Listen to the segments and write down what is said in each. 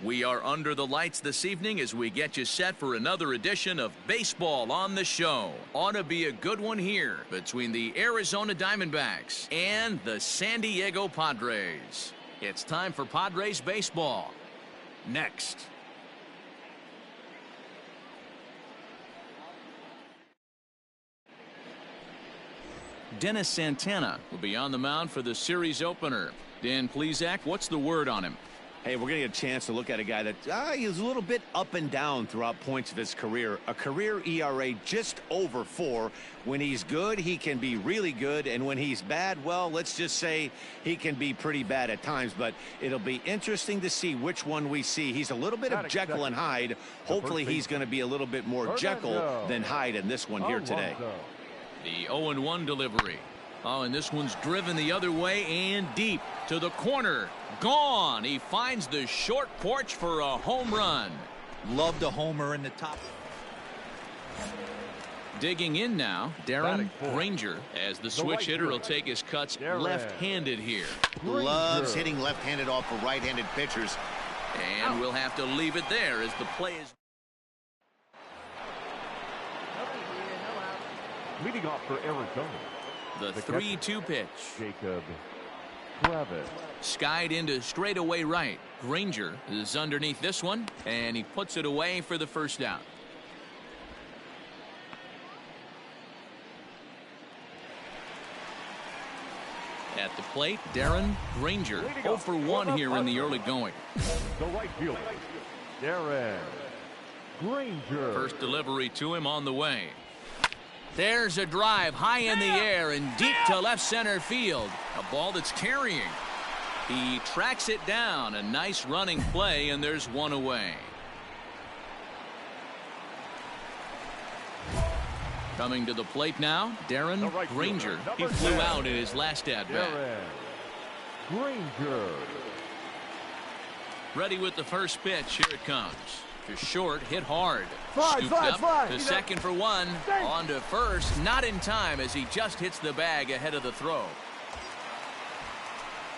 We are under the lights this evening as we get you set for another edition of Baseball on the Show. Ought to be a good one here between the Arizona Diamondbacks and the San Diego Padres. It's time for Padres baseball. Next. Dennis Santana will be on the mound for the series opener. Dan Plesac, what's the word on him? Hey, we're going to get a chance to look at a guy that he's a little bit up and down throughout points of his career. A career ERA just over 4. When he's good, he can be really good. And when he's bad, well, let's just say he can be pretty bad at times. But it'll be interesting to see which one we see. He's a little bit of Jekyll and Hyde. Hopefully he's going to be a little bit more Jekyll than Hyde in this one here today. The 0-1 delivery. Oh, and this one's driven the other way and deep to the corner. Gone. He finds the short porch for a home run. Love the homer in the top. Digging in now, Darren Granger, as the switch hitter will take his cuts left-handed here. Loves hitting left-handed off of right-handed pitchers. And we'll have to leave it there as the play is. Leading off for Arizona. The 3-2 pitch. Jacob Travis. Skied into straightaway right. Granger is underneath this one, and he puts it away for the first out. At the plate, Darren Granger. 0 for 1 here in the early going. The right fielder, Darren Granger. First delivery to him on the way. There's a drive high in the air and deep to left center field. A ball that's carrying. He tracks it down. A nice running play, and there's one away. Coming to the plate now, Darren Granger. He flew out in his last at-bat. Granger. Ready with the first pitch. Here it comes. To short, hit hard. Scooped up to second for 1. On to first, not in time as he just hits the bag ahead of the throw.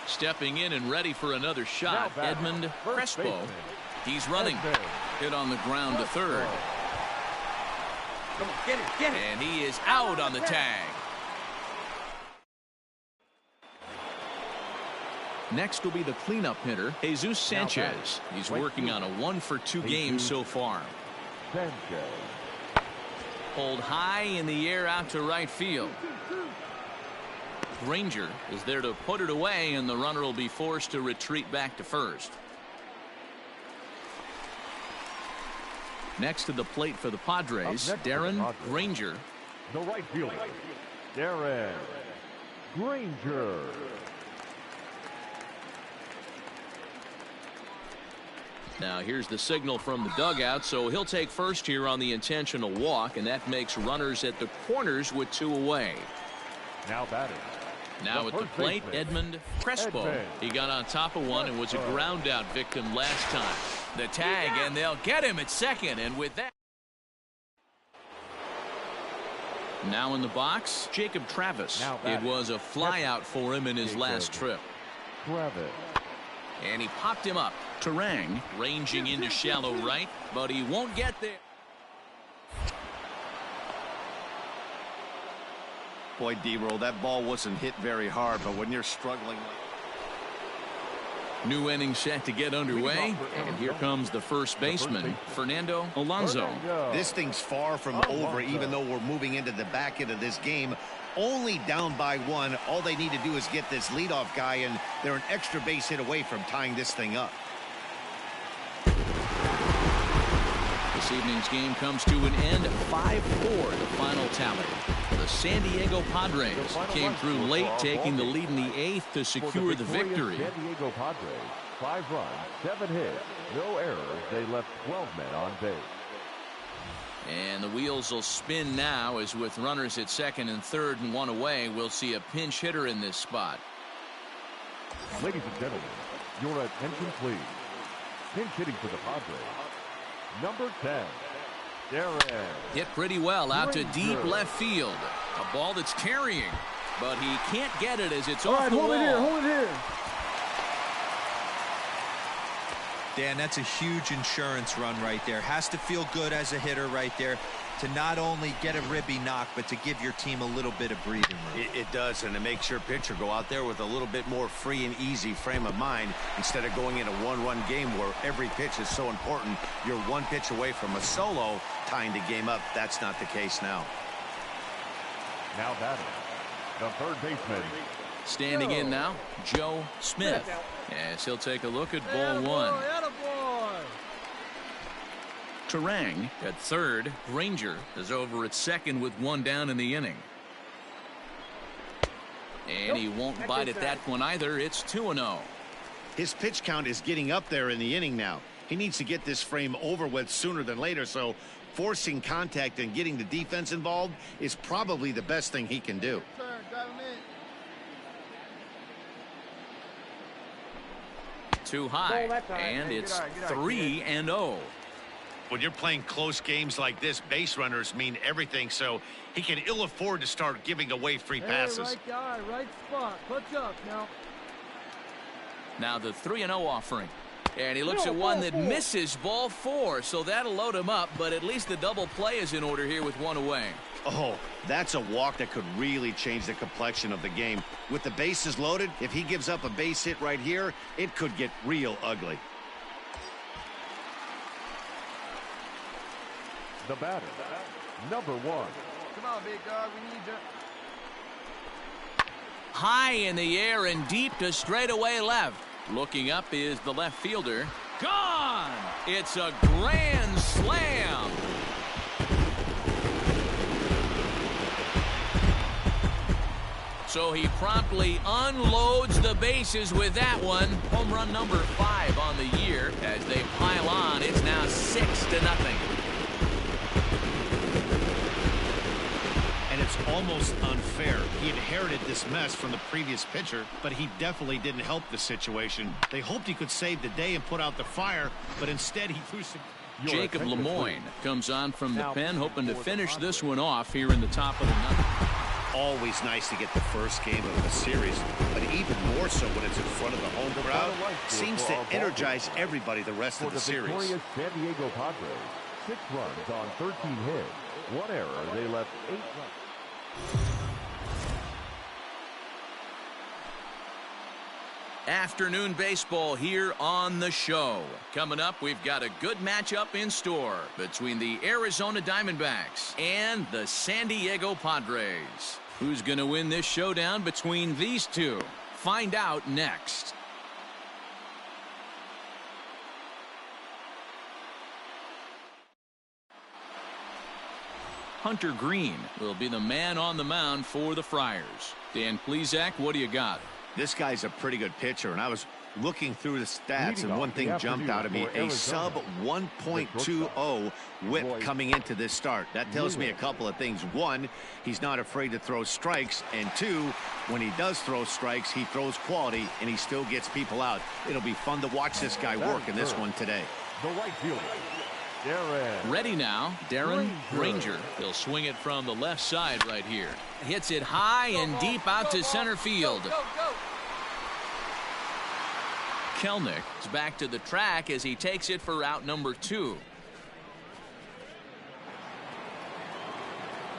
Stepping in and ready for another shot, Edmund Crespo. He's running. Hit on the ground to third. Come on, get it. And he is out on the tag. Next will be the cleanup hitter, Jesus Sanchez. He's working on a 1 for 2 game so far. Sanchez. Pulled high in the air out to right field. Granger is there to put it away, and the runner will be forced to retreat back to first. Next to the plate for the Padres, Darren Granger. The right fielder, Darren Granger. Now here's the signal from the dugout, so he'll take first here on the intentional walk, and that makes runners at the corners with 2 away. Now batting. Now at the plate, Edmund Crespo. He got on top of one and was a ground out victim last time. The tag, and they'll get him at second, and with that. Now in the box, Jacob Travis. It was a fly out for him in his last trip. Travis. And he popped him up. Terang ranging into shallow right, but he won't get there. Boy, D-roll, that ball wasn't hit very hard, but when you're struggling. New inning set to get underway, and here comes the first baseman, Fernando Alonso. This thing's far from over, even though we're moving into the back end of this game. Only down by 1. All they need to do is get this leadoff guy, and they're an extra base hit away from tying this thing up. This evening's game comes to an end, 5-4, the final tally. The San Diego Padres came through late, taking the lead in the 8th to secure the victory. San Diego Padres, 5 runs, 7 hits, no errors. They left 12 men on base. And the wheels will spin now, as with runners at second and third and 1 away, we'll see a pinch hitter in this spot. Ladies and gentlemen, your attention please. Pinch hitting for the Padres, number 10, Darren. Hit pretty well out to deep left field. A ball that's carrying, but he can't get it as it's off the wall. Hold it here. Dan, that's a huge insurance run right there. Has to feel good as a hitter right there to not only get a ribby knock, but to give your team a little bit of breathing room. It does, and it makes your pitcher go out there with a little bit more free and easy frame of mind instead of going in a one-run game where every pitch is so important. You're one pitch away from a solo tying the game up. That's not the case now. Now batting, the third baseman. Standing in now, Joe Smith. As he'll take a look at ball one. Terang at third. Granger is over at second with one down in the inning. And he won't bite at that one either. It's 2-0. His pitch count is getting up there in the inning now. He needs to get this frame over with sooner than later, so forcing contact and getting the defense involved is probably the best thing he can do. Too high, and it's 3-0. When you're playing close games like this, base runners mean everything, so he can ill afford to start giving away free passes. Right guy, right spot. Push up now. Now the 3-0 offering. And he looks at one that misses ball four, so that'll load him up, but at least the double play is in order here with one away. Oh, that's a walk that could really change the complexion of the game. With the bases loaded, if he gives up a base hit right here, it could get real ugly. The batter, number one. Come on, big dog. We need you. High in the air and deep to straightaway left. Looking up is the left fielder. Gone! It's a grand slam. So he promptly unloads the bases with that one. Home run number 5 on the year. As they pile on, it's now 6-0. And it's almost unfair. He inherited this mess from the previous pitcher, but he definitely didn't help the situation. They hoped he could save the day and put out the fire, but instead he threw some... Jacob Lemoyne comes on from the pen, hoping to finish this one off here in the top of the ninth. Always nice to get the first game of the series, but even more so when it's in front of the home crowd. Seems to energize everybody the rest of the series. For the victorious San Diego Padres, 6 runs on 13 hits. 1 error. They left 8 runs. Afternoon baseball here on the show. Coming up, we've got a good matchup in store between the Arizona Diamondbacks and the San Diego Padres. Who's going to win this showdown between these two? Find out next. Hunter Green will be the man on the mound for the Friars. Dan Plesac, what do you got? This guy's a pretty good pitcher, and I was looking through the stats, and one thing jumped out at me, a sub 1.20 whip coming into this start. That tells me a couple of things. One, he's not afraid to throw strikes, and two, when he does throw strikes, he throws quality, and he still gets people out. It'll be fun to watch this guy work in this one today. The right fielder, Darren. Ready now, Darren Granger. He'll swing it from the left side right here. Hits it high and deep out to center field. Kelnick is back to the track as he takes it for out number 2.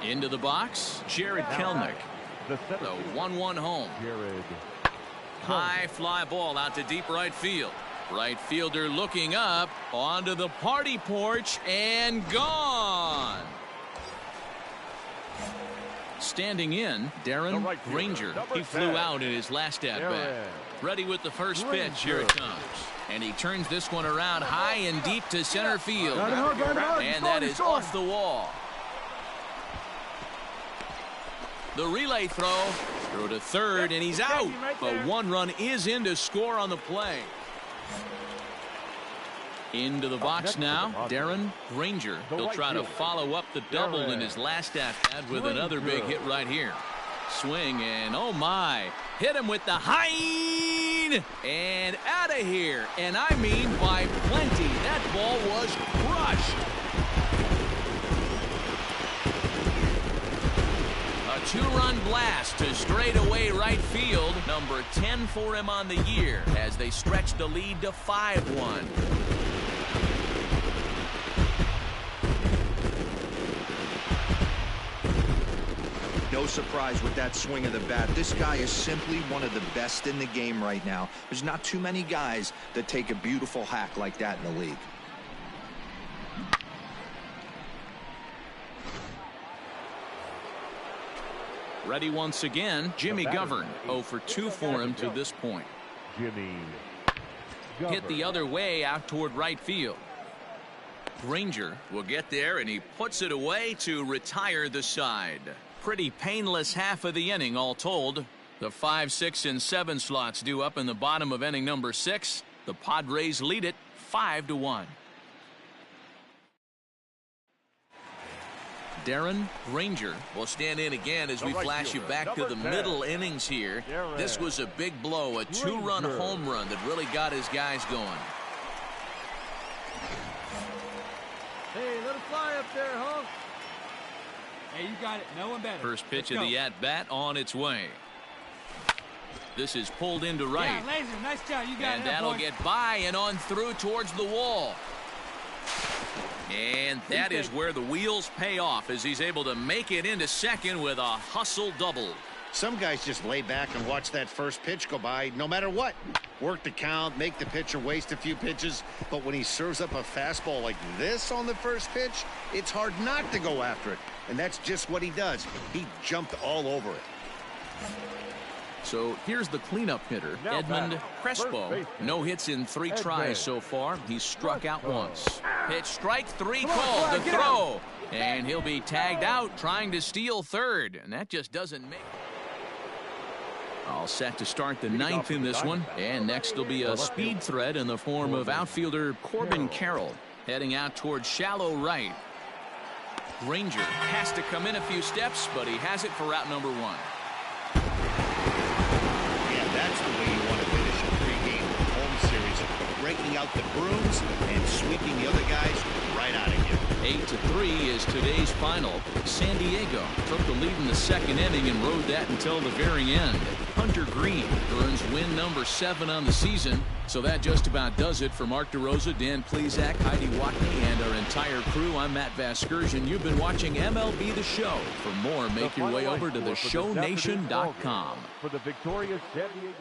Into the box, Jared Kelnick. The 1-1 home. High fly ball out to deep right field. Right fielder looking up onto the party porch and gone. Standing in, Darren Granger. He flew out in his last at-bat. Ready with the first pitch. Here it comes. And he turns this one around high and deep to center field. And that is off the wall. The relay throw to third, and he's out. But one run is in to score on the play. Into the box now, Darren Granger. He'll try to follow up the double in his last at-bat with another big hit right here. Swing, and oh my, hit him with the high and out of here. And I mean by plenty. That ball was crushed. A 2-run blast to straightaway right field. Number 10 for him on the year as they stretch the lead to 5-1. no surprise with that swing of the bat. This guy is simply one of the best in the game right now. There's not too many guys that take a beautiful hack like that in the league. Ready once again, Jimmy Govern. 0 for 2 for him to this point. Jimmy Hit the other way out toward right field. Granger will get there, and he puts it away to retire the side. Pretty painless half of the inning all told. The 5, 6, and 7 slots due up in the bottom of inning number 6. The Padres lead it 5-1. Darren Granger will stand in again as we flash you back to the middle innings here. This was a big blow, a 2-run home run that really got his guys going. Hey, let it fly up there, Hulk. Hey, you got it. No one better. First pitch of the at-bat on its way. This is pulled into right. Yeah, laser. Nice job. You got it. And that'll get by and on through towards the wall. And that is where the wheels pay off as he's able to make it into second with a hustle double. Some guys just lay back and watch that first pitch go by no matter what. Work the count, make the pitcher waste a few pitches. But when he serves up a fastball like this on the first pitch, it's hard not to go after it. And that's just what he does. He jumped all over it. So here's the cleanup hitter, Edmund Crespo. No hits in 3 tries so far. He's struck out once. Pitch strike 3 called. The throw. And he'll be tagged out trying to steal third. And that just doesn't make it. All set to start the 9th in this one. And next will be a speed threat in the form of outfielder Corbin Carroll. Heading out towards shallow right. Granger has to come in a few steps, but he has it for route number 1. That's the way you want to finish a 3-game home series. Breaking out the brooms and sweeping the other guys right out of here. 8-3 is today's final. San Diego took the lead in the 2nd inning and rode that until the very end. Hunter Green earns win number 7 on the season. So that just about does it for Mark DeRosa, Dan Plesac, Heidi Watney, and our entire crew. I'm Matt Vasgersian. You've been watching MLB The Show. For more, make your way over to theshownation.com. For the victorious San Diego.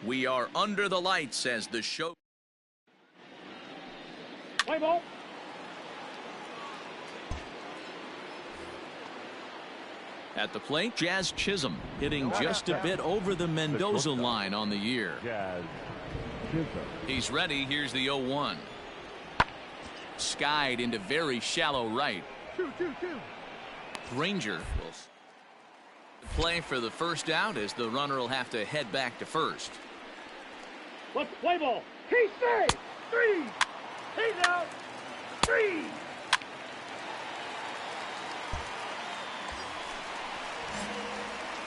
We are under the lights as the show. Play ball. At the plate, Jazz Chisholm hitting just a bit over the Mendoza line on the year. Jazz Chisholm. He's ready. Here's the 0-1. Skied into very shallow right. 2-2-2. Granger will play for the first out as the runner will have to head back to first. Let's play ball. He's safe. 3. He's out. 3.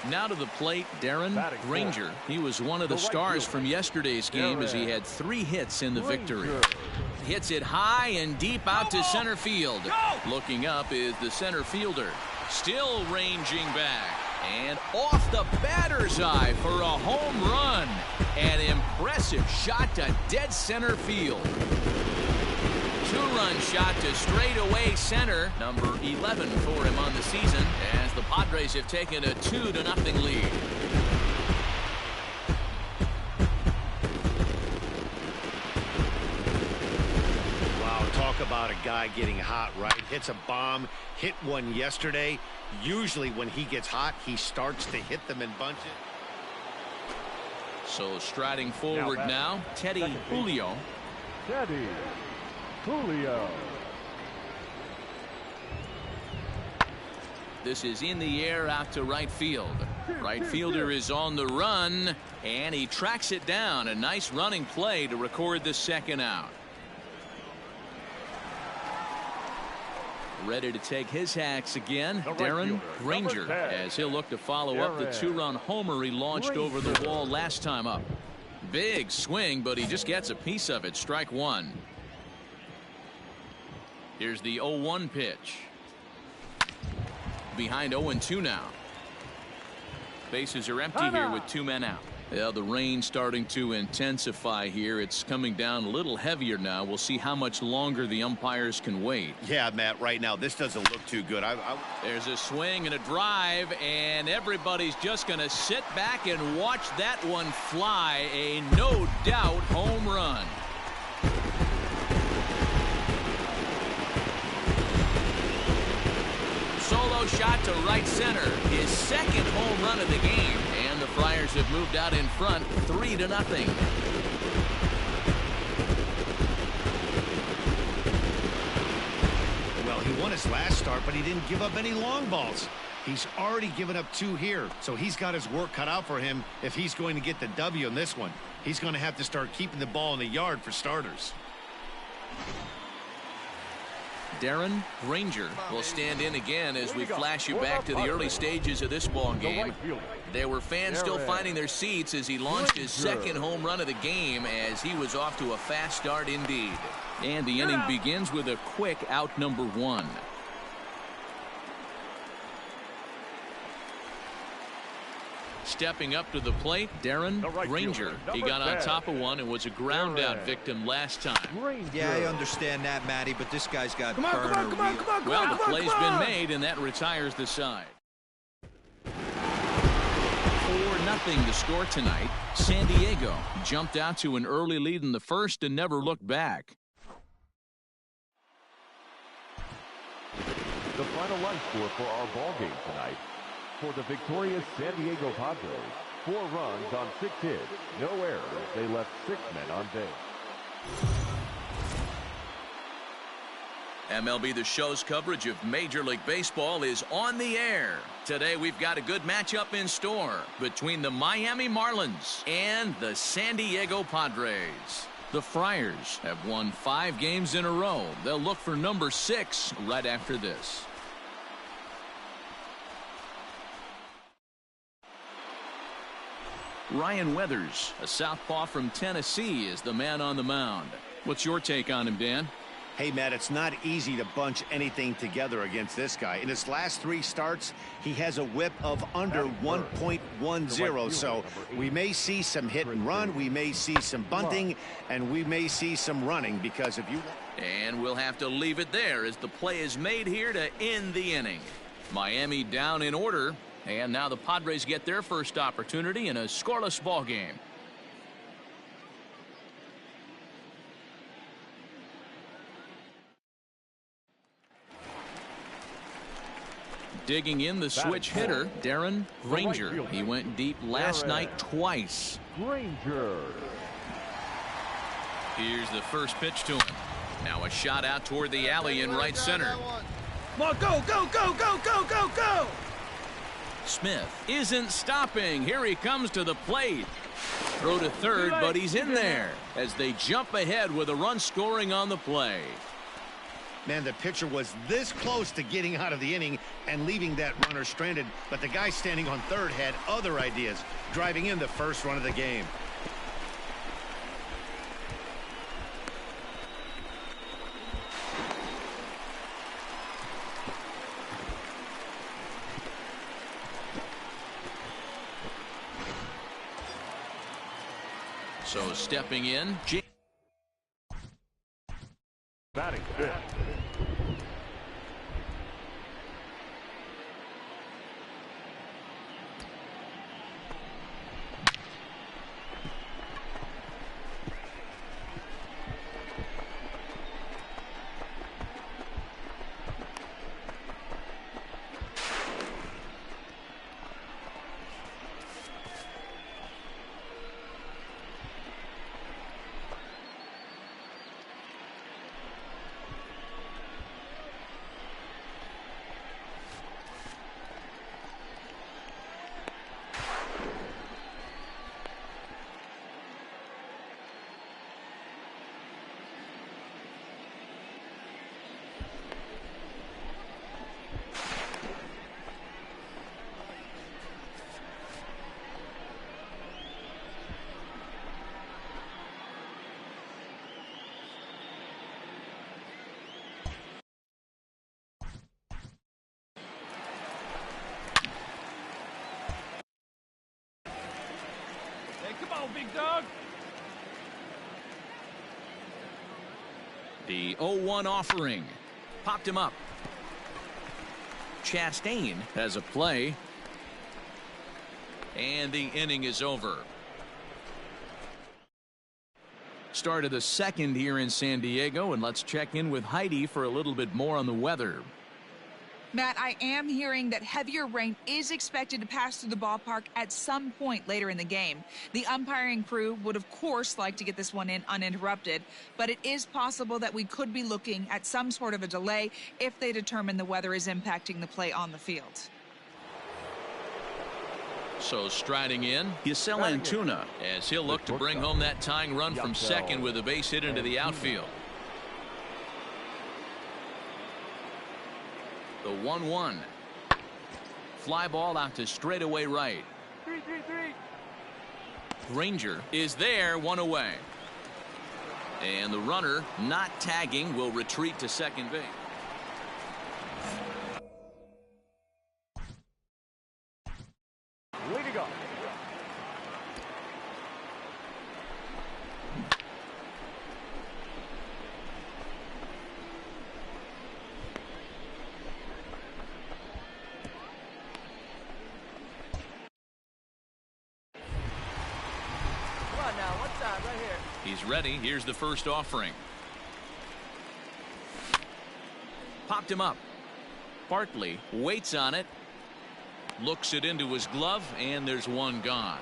Now to the plate, Darren Granger. He was one of the stars from yesterday's game as he had 3 hits in the victory. Hits it high and deep out to center field. Looking up is the center fielder. Still ranging back. And off the batter's eye for a home run. An impressive shot to dead center field. 2-run shot to straightaway center. Number 11 for him on the season as the Padres have taken a 2-0 lead. Wow, talk about a guy getting hot, right? Hits a bomb, hit one yesterday. Usually when he gets hot, he starts to hit them in bunches. So striding forward now, Teddy Julio. Teddy Julio. This is in the air out to right field. Right fielder is on the run, and he tracks it down. A nice running play to record the second out. Ready to take his hacks again, Darren Granger, as he'll look to follow up the 2-run homer he launched over the wall last time up. Big swing, but he just gets a piece of it. Strike 1. Here's the 0-1 pitch. Behind 0-2 now. Bases are empty here with 2 men out. Yeah, the rain starting to intensify here. It's coming down a little heavier now. We'll see how much longer the umpires can wait. Yeah, Matt, right now this doesn't look too good. There's a swing and a drive, and everybody's just going to sit back and watch that one fly. A no doubt home run. Solo shot to right center. His second home run of the game. And the Friars have moved out in front 3-0. Well, he won his last start, but he didn't give up any long balls. He's already given up 2 here, so he's got his work cut out for him if he's going to get the W in this one. He's going to have to start keeping the ball in the yard for starters. Darren Granger will stand in again as we flash you back to the early stages of this ball game. There were fans still finding their seats as he launched his second home run of the game as he was off to a fast start indeed. And the inning begins with a quick out number 1. Stepping up to the plate, Darren Granger. He got on top of one and was a ground out victim last time. Yeah, I understand that, Matty, but this guy's got Come on. Well, the play's been made, and that retires the side. 4-0 the score tonight. San Diego jumped out to an early lead in the first and never looked back. The final line score for our ball game tonight. For the victorious San Diego Padres, 4 runs on 6 hits, no errors. They left 6 men on base. MLB The Show's coverage of Major League Baseball is on the air. Today we've got a good matchup in store between the Miami Marlins and the San Diego Padres. The Friars have won 5 games in a row. They'll look for number 6 right after this. Ryan Weathers, a southpaw from Tennessee, is the man on the mound. What's your take on him, Dan? Hey, Matt, it's not easy to bunch anything together against this guy. In his last 3 starts, he has a whip of under 1.10. So we may see some hit and run, we may see some bunting, and we may see some running because if you... And we'll have to leave it there as the play is made here to end the inning. Miami down in order. And now the Padres get their first opportunity in a scoreless ball game. Digging in the switch hitter, Darren Granger. He went deep last night twice. Granger. Here's the first pitch to him. Now a shot out toward the alley in right center. Come on, go, go, go, go, go, go, go! Smith isn't stopping. Here he comes to the plate. Throw to third, but he's in there as they jump ahead with a run scoring on the play. Man, the pitcher was this close to getting out of the inning and leaving that runner stranded, but the guy standing on third had other ideas, driving in the first run of the game. So stepping in, Batting fifth. Come on, big dog. the 0-1 offering. Popped him up. Chastain has a play. And the inning is over. Start of the second here in San Diego, and let's check in with Heidi for a little bit more on the weather. Matt, I am hearing that heavier rain is expected to pass through the ballpark at some point later in the game. The umpiring crew would, of course, like to get this one in uninterrupted, but it is possible that we could be looking at some sort of a delay if they determine the weather is impacting the play on the field. So striding in, Yasel Antuna, as he'll look to bring home that tying run from second with a base hit into the outfield. The 1-1. Fly ball out to straightaway right. 3-3-3. Granger is there, one away. And the runner, not tagging, will retreat to second base. Leading off. Come on now, one time right here. He's ready. Here's the first offering. Popped him up. Bartley waits on it. Looks it into his glove, and there's one gone.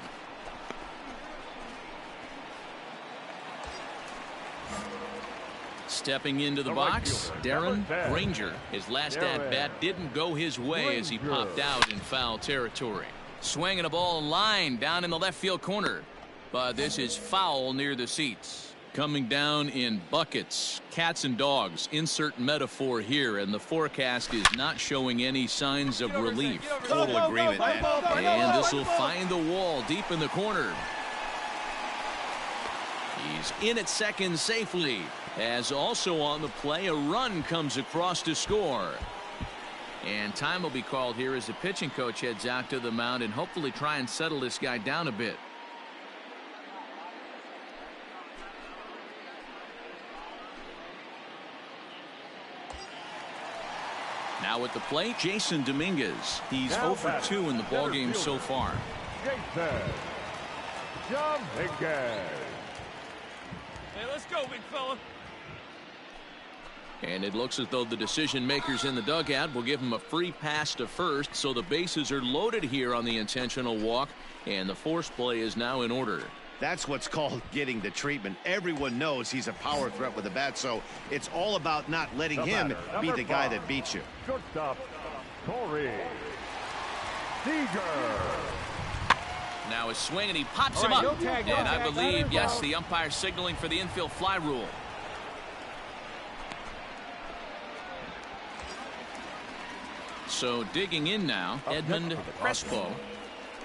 Stepping into the box, Darren Granger. His last at-bat didn't go his way as he popped out in foul territory. Swinging a ball line down in the left field corner. But this is foul near the seats. Coming down in buckets, cats and dogs, insert metaphor here, and the forecast is not showing any signs of relief. Total agreement, man. And this will find the wall deep in the corner. He's in at second safely, as also on the play a run comes across to score. And time will be called here as the pitching coach heads out to the mound and hopefully try and settle this guy down a bit. Now at the plate, Jason Dominguez. He's 0 for 2 in the ballgame so far. Jason Dominguez. Hey, let's go, big fella. And it looks as though the decision makers in the dugout will give him a free pass to first, so the bases are loaded here on the intentional walk, and the force play is now in order. That's what's called getting the treatment. Everyone knows he's a power threat with the bat, so it's all about not letting him be the guy that beats you. Shortstop, Corey Seager. Now a swing, and he pops him up. And I believe, yes, the umpire signaling for the infield fly rule. So digging in now, Edmund Crespo.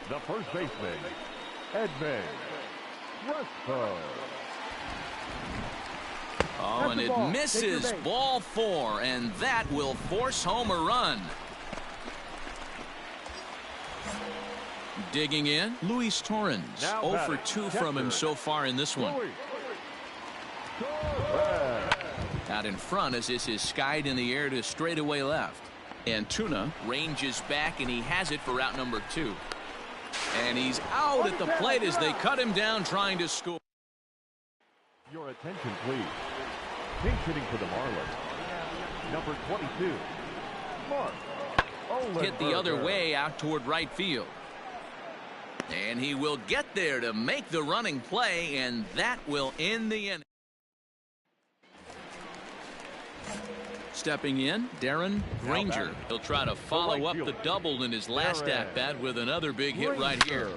The first baseman, Edmund Crespo. Oh, and it misses. Ball 4, and that will force home a run. Digging in, Luis Torrens. 0 for 2 from him so far in this one. Out in front as this is skied in the air to straightaway left. Antuna ranges back, and he has it for out number 2. And he's out at the plate as they cut him down trying to score. Your attention, please. Pinch hitting for the Marlins, number 22, Mark Olenberger. Hit the other way out toward right field. And he will get there to make the running play, and that will end the inning. Stepping in, Darren Granger. He'll try to follow up the double in his last at-bat with another big hit right here.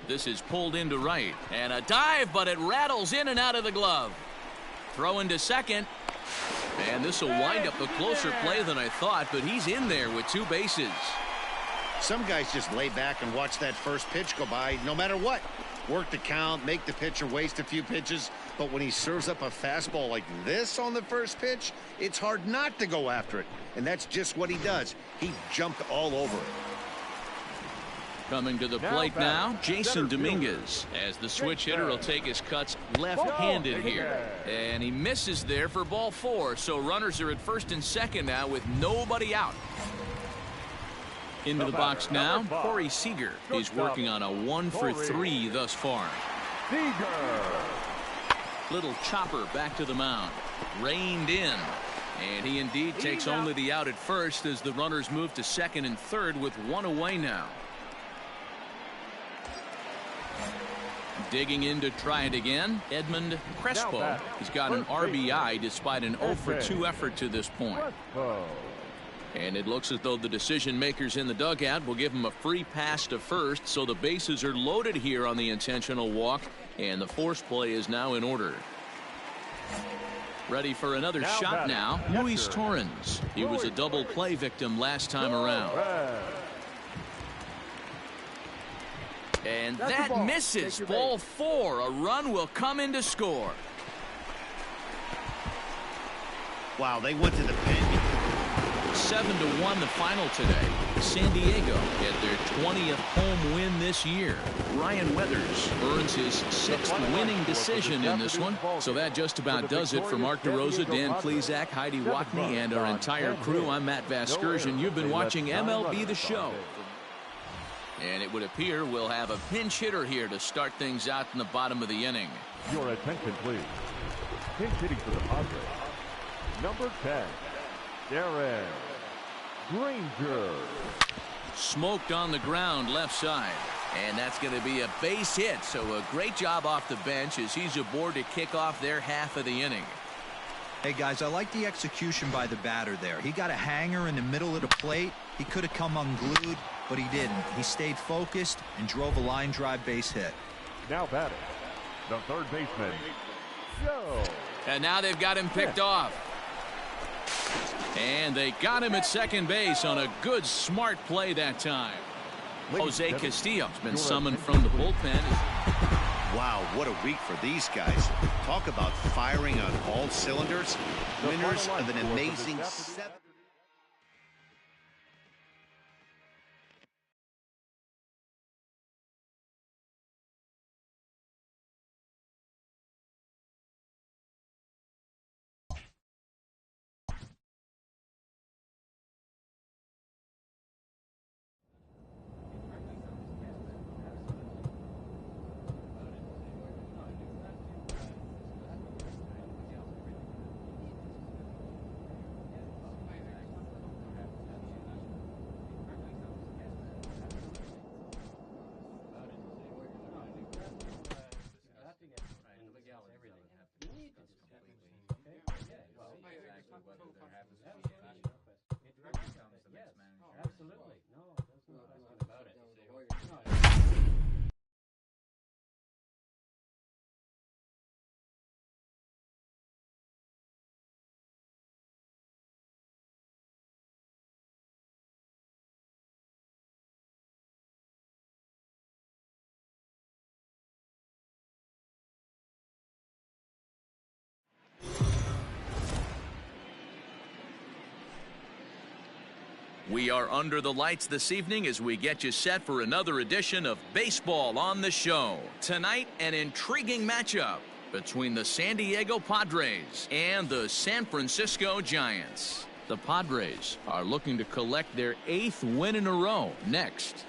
This is pulled into right. And a dive, but it rattles in and out of the glove. Throw into second. And this will wind up a closer play than I thought, but he's in there with 2 bases. Some guys just lay back and watch that first pitch go by no matter what. Work the count, make the pitcher waste a few pitches. But when he serves up a fastball like this on the first pitch, it's hard not to go after it. And that's just what he does. He jumped all over it. Coming to the plate now, Jason Dominguez, as the switch hitter will take his cuts left-handed here. And he misses there for ball 4. So runners are at first and second now with nobody out. Into the box now, Corey Seager. He's working on a 1 for 3 thus far. Little chopper back to the mound. Reined in. And he indeed takes only the out at first as the runners move to second and third with 1 away now. Digging in to try it again, Edmund Crespo. He's got an RBI despite an 0 for 2 effort to this point. And it looks as though the decision makers in the dugout will give him a free pass to first, so the bases are loaded here on the intentional walk, and the force play is now in order. Ready for another shot now, Luis Torrens. He was a double play victim last time around. And that misses. Ball 4. A run will come in to score. Wow, they went to the pen. 7-1 the final today. San Diego get their 20th home win this year. Ryan Weathers earns his 6th winning decision in this one. So that just about does it for Mark DeRosa, Dan Plesac, Heidi Watney, and our entire crew. I'm Matt Vasgersian. You've been watching MLB The Show. And it would appear we'll have a pinch hitter here to start things out in the bottom of the inning. Your attention, please. Pinch hitting for the Padres, number 10, Darren Granger. Smoked on the ground left side. And that's going to be a base hit. So a great job off the bench as he's aboard to kick off their half of the inning. Hey guys, I like the execution by the batter there. He got a hanger in the middle of the plate. He could have come unglued, but he didn't. He stayed focused and drove a line drive base hit. Now batting, the third baseman, Joe. And now they've got him picked off. And they got him at second base on a good, smart play that time. Jose Castillo's been summoned from the bullpen. Wow, what a week for these guys. Talk about firing on all cylinders. Winners of an amazing 7. We are under the lights this evening as we get you set for another edition of Baseball on the Show. Tonight, an intriguing matchup between the San Diego Padres and the San Francisco Giants. The Padres are looking to collect their 8th win in a row next.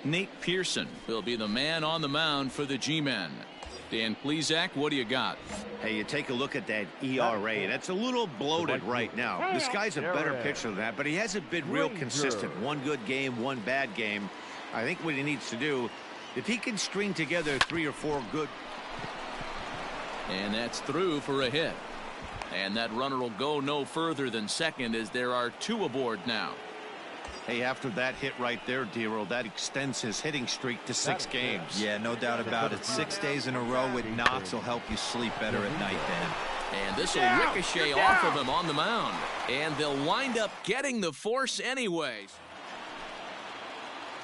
Nate Pearson will be the man on the mound for the G-Men. Dan Plesac, what do you got? Hey, you take a look at that ERA. That's a little bloated right now. This guy's a better pitcher than that, but he hasn't been real consistent. One good game, one bad game. I think what he needs to do, if he can string together 3 or 4 good. And that's through for a hit. And that runner will go no further than second as there are 2 aboard now. Hey, after that hit right there, Dero, that extends his hitting streak to 6 games. Yeah, no doubt about it. 6 days in a row with knocks will help you sleep better at night, Dan. And this will ricochet off of him on the mound. And they'll wind up getting the force anyways.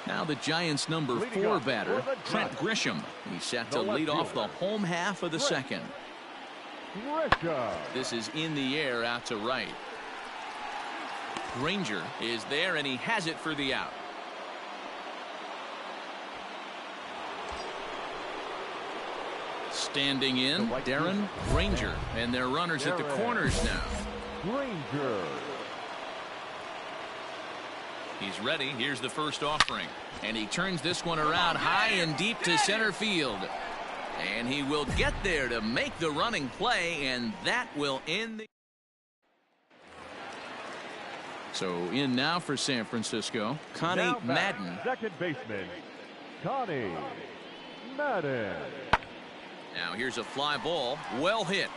Now the Giants' number 4 batter, Trent Grisham. He's set to lead off the home half of the second. This is in the air out to right. Granger is there, and he has it for the out. Standing in, Darren Granger, and their runners at the corners now. Granger. He's ready. Here's the first offering, and he turns this one around high and deep to center field. And he will get there to make the running play, and that will end the... So in now for San Francisco, Connie Madden. Second baseman, Connie Madden. Now here's a fly ball, well hit.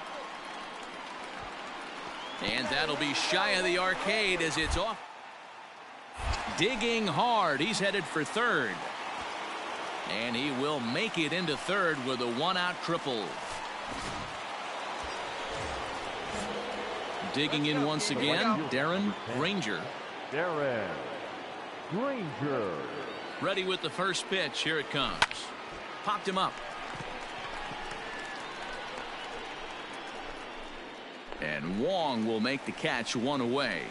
And that'll be shy of the arcade as it's off. Digging hard, he's headed for third. And he will make it into third with a 1-out triple. Digging in once again, Darren Granger. Darren Granger. Ready with the first pitch. Here it comes. Popped him up. And Wong will make the catch, 1 away.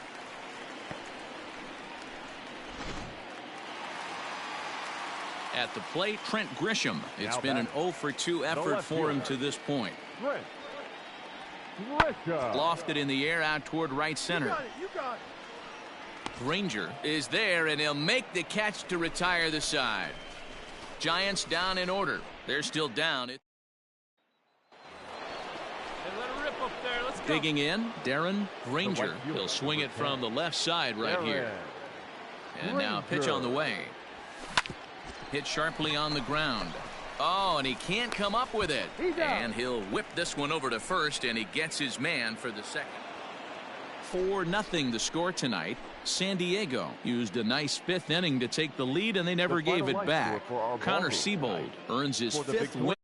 At the plate, Trent Grisham. It's been an 0-for-2 effort for him to this point. Lofted in the air out toward right center. You got it. Granger is there, and he'll make the catch to retire the side. Giants down in order. They're still down. Hey, let it rip up there. Let's go. Digging in, Darren Granger. He'll swing it from the left side right here. And now a pitch on the way. Hit sharply on the ground. Oh, and he can't come up with it. And he'll whip this one over to first, and he gets his man for the second. 4-0 the score tonight. San Diego used a nice 5th inning to take the lead, and they never gave it back. Connor Siebold earns his 5th win.